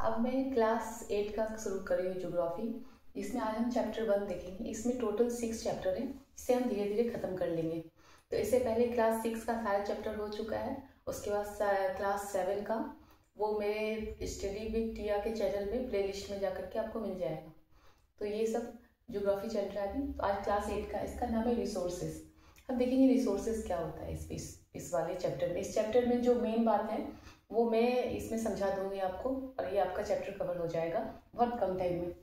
अब मैं क्लास 8 का शुरू कर रही हूँ ज्योग्राफी। इसमें आज हम चैप्टर 1 देखेंगे। इसमें टोटल 6 चैप्टर हैं, इसे हम धीरे धीरे खत्म कर लेंगे। तो इससे पहले क्लास 6 का सारा चैप्टर हो चुका है। उसके बाद क्लास 7 का वो मेरे स्टडी विद टिया के चैनल में प्लेलिस्ट में जाकर के आपको मिल जाएगा। तो ये सब ज्योग्राफी चल रहा है अभी। तो आज क्लास 8 का, इसका नाम है रिसोर्सेज। हम देखेंगे रिसोर्सेज क्या होता है इस वाले चैप्टर में। इस चैप्टर में जो मेन बात है वो मैं इसमें समझा दूंगी आपको, और ये आपका चैप्टर कवर हो जाएगा बहुत कम टाइम में।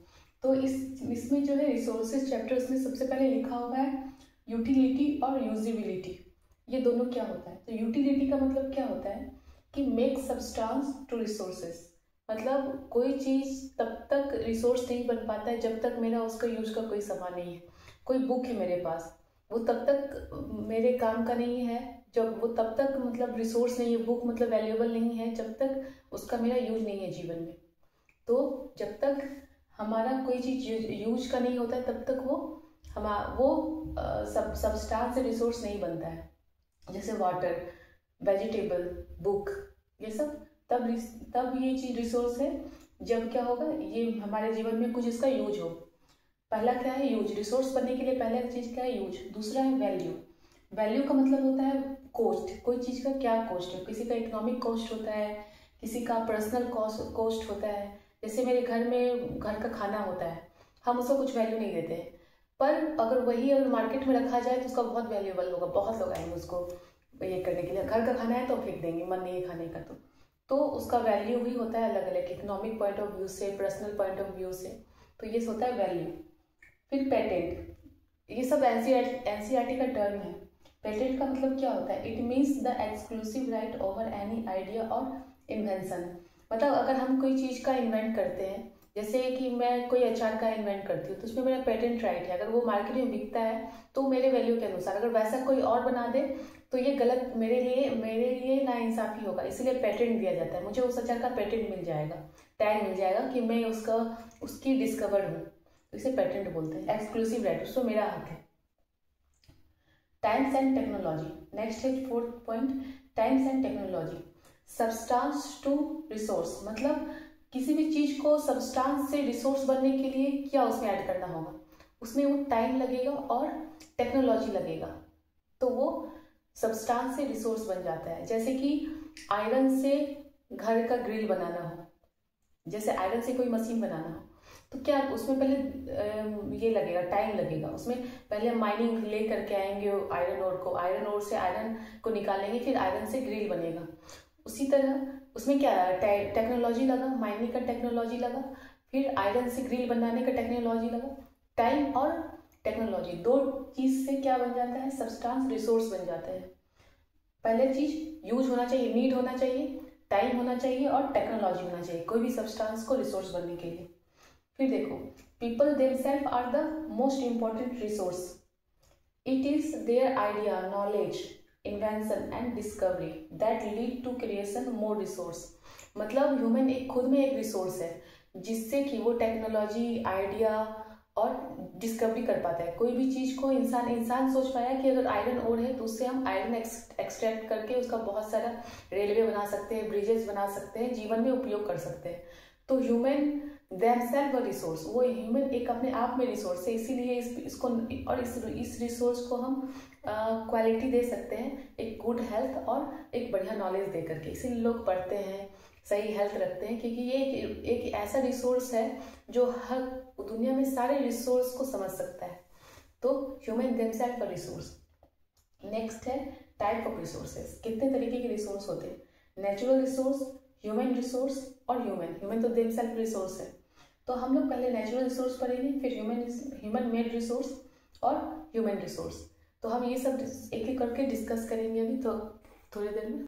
तो इसमें जो है रिसोर्सेज चैप्टर, इसमें सबसे पहले लिखा हुआ है यूटिलिटी और यूजिबिलिटी। ये दोनों क्या होता है? तो यूटिलिटी का मतलब क्या होता है कि मेक सब्सटेंस टू रिसोर्सेज, मतलब कोई चीज़ तब तक रिसोर्स नहीं बन पाता है जब तक मेरा उसका यूज का कोई सामान नहीं है। कोई बुक है मेरे पास, वो तब तक मेरे काम का नहीं है जब वो तब तक मतलब रिसोर्स नहीं है, बुक मतलब वैल्यूएबल नहीं है जब तक उसका मेरा यूज नहीं है जीवन में। तो जब तक हमारा कोई चीज यूज का नहीं होता है तब तक वो सब्सटेंस से रिसोर्स नहीं बनता है। जैसे वाटर, वेजिटेबल, बुक, ये सब तब ये चीज रिसोर्स है जब क्या होगा, ये हमारे जीवन में कुछ इसका यूज हो। पहला क्या है? यूज। रिसोर्स बनने के लिए पहला चीज क्या है? यूज। दूसरा है वैल्यू। वैल्यू का मतलब होता है कॉस्ट। कोई चीज का क्या कॉस्ट है? किसी का इकोनॉमिक कॉस्ट होता है, किसी का पर्सनल कॉस्ट होता है। जैसे मेरे घर में घर का खाना होता है, हम उसको कुछ वैल्यू नहीं देते हैं, पर अगर मार्केट में रखा जाए तो उसका बहुत वैल्यूएबल होगा। बहुत लोग आएंगे उसको ये करने के लिए। घर का खाना है तो फेंक देंगे, मन नहीं है खाने का। तो उसका वैल्यू भी होता है अलग अलग, इकोनॉमिक पॉइंट ऑफ व्यू से, पर्सनल पॉइंट ऑफ व्यू से। तो ये होता है वैल्यू। फिर पेटेंट, ये सब एनसीईआरटी का टर्म है। पेटेंट का मतलब क्या होता है? It means the exclusive right over any idea और इन्वेंशन। मतलब अगर हम कोई चीज़ का इन्वेंट करते हैं, जैसे कि मैं कोई अचार का इन्वेंट करती हूँ तो उसमें मेरा पेटेंट राइट है। अगर वो मार्केट में बिकता है तो मेरे वैल्यू के अनुसार, अगर वैसा कोई और बना दे तो ये गलत, मेरे लिए नाइंसाफी होगा। इसीलिए पेटेंट दिया जाता है। मुझे उस अचार का पेटेंट मिल जाएगा, टैग मिल जाएगा कि मैं उसकी डिस्कवर हूँ। इसे पेटेंट बोलते हैं। एक्सक्लूसिव राइट, उसको मेरा हक है। टाइम्स एंड टेक्नोलॉजी, नेक्स्ट है 4th point, times and technology. Substance to resource, मतलब किसी भी चीज को सब्सटेंस से रिसोर्स बनने के लिए क्या उसमें ऐड करना होगा? उसमें वो टाइम लगेगा और टेक्नोलॉजी लगेगा, तो वो सब्सटेंस से रिसोर्स बन जाता है। जैसे कि आयरन से घर का ग्रिल बनाना हो, जैसे आयरन से कोई मशीन बनाना हो, तो क्या उसमें पहले ये लगेगा, टाइम लगेगा। उसमें पहले माइनिंग ले करके आएंगे आयरन ओर को, आयरन ओर से आयरन को निकालेंगे, फिर आयरन से ग्रिल बनेगा। उसी तरह उसमें क्या लगा? टेक्नोलॉजी लगा, माइनिंग का टेक्नोलॉजी लगा, फिर आयरन से ग्रिल बनाने का टेक्नोलॉजी लगा। टाइम और टेक्नोलॉजी, दो चीज से क्या बन जाता है? सब्सटेंस, रिसोर्स बन जाता है। पहले चीज यूज होना चाहिए, नीड होना चाहिए, टाइम होना चाहिए और टेक्नोलॉजी होना चाहिए कोई भी सब्सटेंस को रिसोर्स बनने के लिए। फिर देखो, people themselves are the most important resource. It is their idea, knowledge, invention and discovery that lead to creation more resource. मतलब ह्यूमन खुद में एक रिसोर्स है जिससे कि वो टेक्नोलॉजी, आइडिया और डिस्कवरी कर पाता है। कोई भी चीज को इंसान सोच पाया कि अगर आयरन ओर है तो उससे हम आयरन एक्सट्रैक्ट करके उसका बहुत सारा रेलवे बना सकते हैं, ब्रिजेस बना सकते हैं, जीवन में उपयोग कर सकते हैं। तो ह्यूमन themselves a रिसोर्स, वो ह्यूमन एक अपने आप में रिसोर्स है। इसीलिए इसको और इस रिसोर्स को हम क्वालिटी दे सकते हैं, एक गुड हेल्थ और एक बढ़िया नॉलेज दे करके। इसीलिए लोग पढ़ते हैं, सही हेल्थ रखते हैं, क्योंकि ये एक ऐसा रिसोर्स है जो हर दुनिया में सारे रिसोर्स को समझ सकता है। तो human themselves a resource. Next है टाइप ऑफ रिसोर्सेज। कितने तरीके के रिसोर्स होते हैं? नेचुरल रिसोर्स, ह्यूमन रिसोर्स और ह्यूमन तो देमसेल्फ रिसोर्स है। तो हम लोग पहले नेचुरल रिसोर्स पढ़ेंगे, फिर ह्यूमन मेड रिसोर्स और ह्यूमन रिसोर्स। तो हम ये सब एक एक करके डिस्कस करेंगे अभी तो थोड़ी देर में।